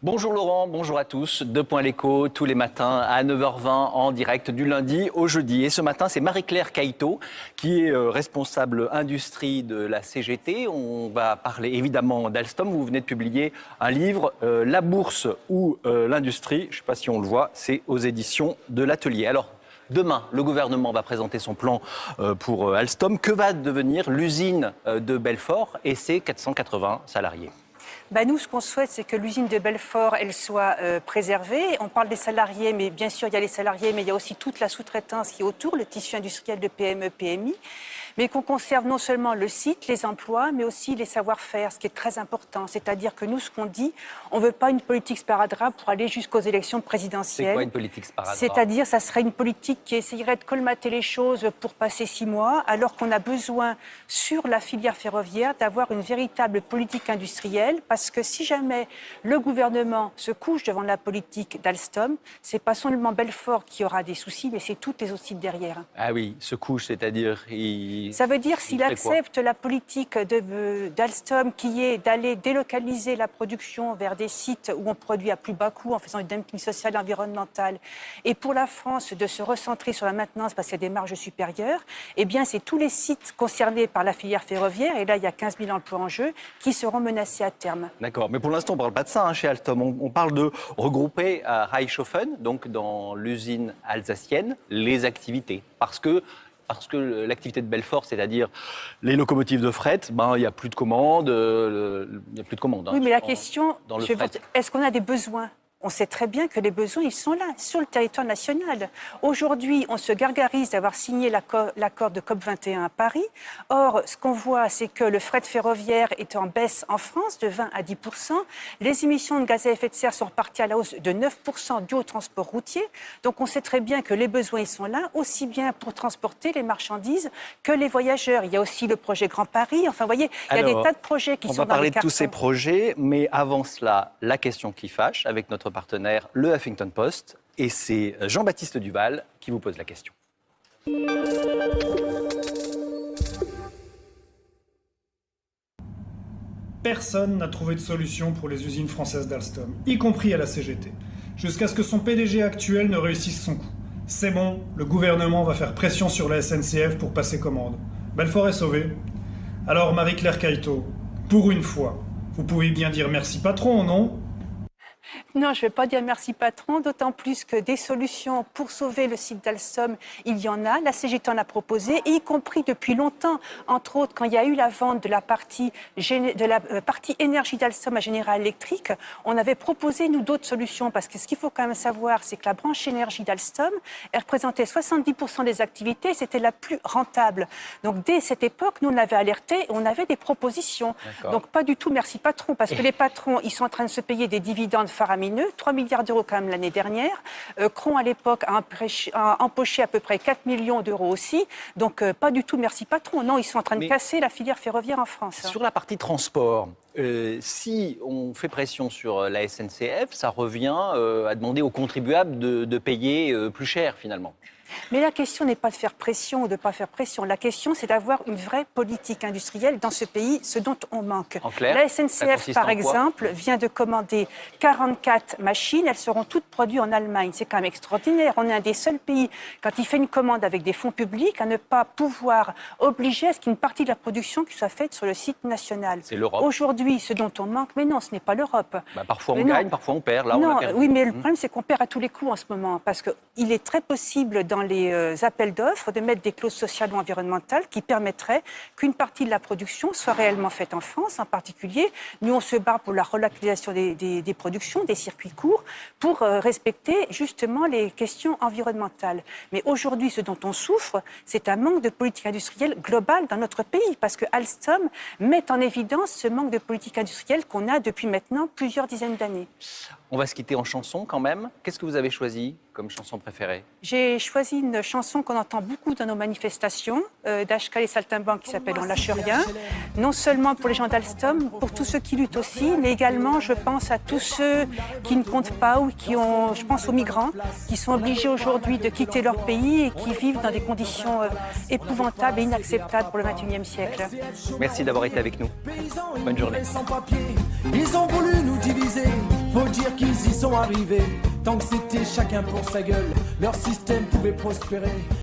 Bonjour Laurent, bonjour à tous. Deux points l'écho tous les matins à 9h20 en direct du lundi au jeudi. Et ce matin, c'est Marie-Claire Caïto qui est responsable industrie de la CGT. On va parler évidemment d'Alstom. Vous venez de publier un livre, La bourse ou l'industrie. Je ne sais pas si on le voit, c'est aux éditions de l'Atelier. Alors, demain, le gouvernement va présenter son plan pour Alstom. Que va devenir l'usine de Belfort et ses 480 salariés ? Nous, ce qu'on souhaite, c'est que l'usine de Belfort, elle soit préservée. On parle des salariés, mais bien sûr, il y a les salariés, mais il y a aussi toute la sous-traitance qui est autour, le tissu industriel de PME, PMI. Mais qu'on conserve non seulement le site, les emplois, mais aussi les savoir-faire, ce qui est très important. C'est-à-dire que nous, ce qu'on dit, on ne veut pas une politique sparadrap pour aller jusqu'aux élections présidentielles. C'est quoi une politique sparadrap ? C'est-à-dire, ça serait une politique qui essayerait de colmater les choses pour passer 6 mois, alors qu'on a besoin, sur la filière ferroviaire, d'avoir une véritable politique industrielle. Parce que si jamais le gouvernement se couche devant la politique d'Alstom, c'est pas seulement Belfort qui aura des soucis, mais c'est toutes les autres sites derrière. Ah oui, se couche, c'est-à-dire... Ça veut dire s'il accepte la politique d'Alstom qui est d'aller délocaliser la production vers des sites où on produit à plus bas coût en faisant du dumping social et environnemental, et pour la France de se recentrer sur la maintenance parce qu'il y a des marges supérieures, eh bien c'est tous les sites concernés par la filière ferroviaire, et là il y a 15 000 emplois en jeu, qui seront menacés à terme. D'accord, mais pour l'instant on ne parle pas de ça chez Alstom, on parle de regrouper à Reichshofen, donc dans l'usine alsacienne, les activités, parce que l'activité de Belfort, c'est-à-dire les locomotives de fret, il n'y a plus de commandes. Oui, mais la question, est-ce qu'on a des besoins ? On sait très bien que les besoins, ils sont là, sur le territoire national. Aujourd'hui, on se gargarise d'avoir signé l'accord de COP21 à Paris. Or, ce qu'on voit, c'est que le fret ferroviaire est en baisse en France de 20 à 10%. Les émissions de gaz à effet de serre sont reparties à la hausse de 9% dû au transport routier. Donc, on sait très bien que les besoins, ils sont là, aussi bien pour transporter les marchandises que les voyageurs. Il y a aussi le projet Grand Paris. Enfin, vous voyez, il y a des tas de projets qui sont dans les cartons. On va parler de tous ces projets, mais avant cela, la question qui fâche avec notre partenaire, le Huffington Post, et c'est Jean-Baptiste Duval qui vous pose la question. Personne n'a trouvé de solution pour les usines françaises d'Alstom, y compris à la CGT, jusqu'à ce que son PDG actuel ne réussisse son coup. C'est bon, le gouvernement va faire pression sur la SNCF pour passer commande. Belfort est sauvé. Alors Marie-Claire Caïto, pour une fois, vous pouvez bien dire merci patron, non ? Non, je ne vais pas dire merci patron, d'autant plus que des solutions pour sauver le site d'Alstom, il y en a. La CGT en a proposé, y compris depuis longtemps, entre autres quand il y a eu la vente de la partie énergie d'Alstom à General Electric, on avait proposé, nous, d'autres solutions. Parce que ce qu'il faut quand même savoir, c'est que la branche énergie d'Alstom, elle représentait 70% des activités, c'était la plus rentable. Donc dès cette époque, nous, on avait alerté et on avait des propositions. Donc pas du tout merci patron, parce que les patrons, ils sont en train de se payer des dividendes faramineux, 3 milliards d'euros quand même l'année dernière. Cron, à l'époque, a empoché à peu près 4 millions d'euros aussi. Donc, pas du tout merci patron. Non, ils sont en train de casser la filière ferroviaire en France. Sur la partie transport, si on fait pression sur la SNCF, ça revient à demander aux contribuables de payer plus cher, finalement. Mais la question n'est pas de faire pression ou de ne pas faire pression. La question, c'est d'avoir une vraie politique industrielle dans ce pays, ce dont on manque. En clair, la SNCF, par exemple, vient de commander 44 machines. Elles seront toutes produites en Allemagne. C'est quand même extraordinaire. On est un des seuls pays, quand il fait une commande avec des fonds publics, à ne pas pouvoir obliger à ce qu'une partie de la production qui soit faite sur le site national. C'est l'Europe. Aujourd'hui, ce dont on manque, mais non, ce n'est pas l'Europe. Parfois on gagne, parfois on perd. Là, on a perdu. Oui, mais le problème, c'est qu'on perd à tous les coups en ce moment. Parce qu'il est très possible, dans les appels d'offres, de mettre des clauses sociales ou environnementales qui permettraient qu'une partie de la production soit réellement faite en France, en particulier. Nous, on se bat pour la relocalisation des productions, des circuits courts, pour respecter justement les questions environnementales. Mais aujourd'hui, ce dont on souffre, c'est un manque de politique industrielle globale dans notre pays, parce que Alstom met en évidence ce manque de politique industrielle qu'on a depuis maintenant plusieurs dizaines d'années. On va se quitter en chanson quand même. Qu'est-ce que vous avez choisi comme chanson préférée ? J'ai choisi une chanson qu'on entend beaucoup dans nos manifestations, d'Ashkal et Saltimbanque, qui s'appelle « On lâche rien ». Non seulement pour les gens d'Alstom, pour tous ceux qui luttent aussi, mais également, je pense à tous ceux qui ne comptent pas ou qui ont, je pense aux migrants, qui sont obligés aujourd'hui de quitter leur pays et qui vivent dans des conditions épouvantables et inacceptables pour le XXIe siècle. Merci d'avoir été avec nous. Bonne journée. Ils ont voulu nous diviser. Faut dire qu'ils y sont arrivés. Tant que c'était chacun pour sa gueule, leur système pouvait prospérer.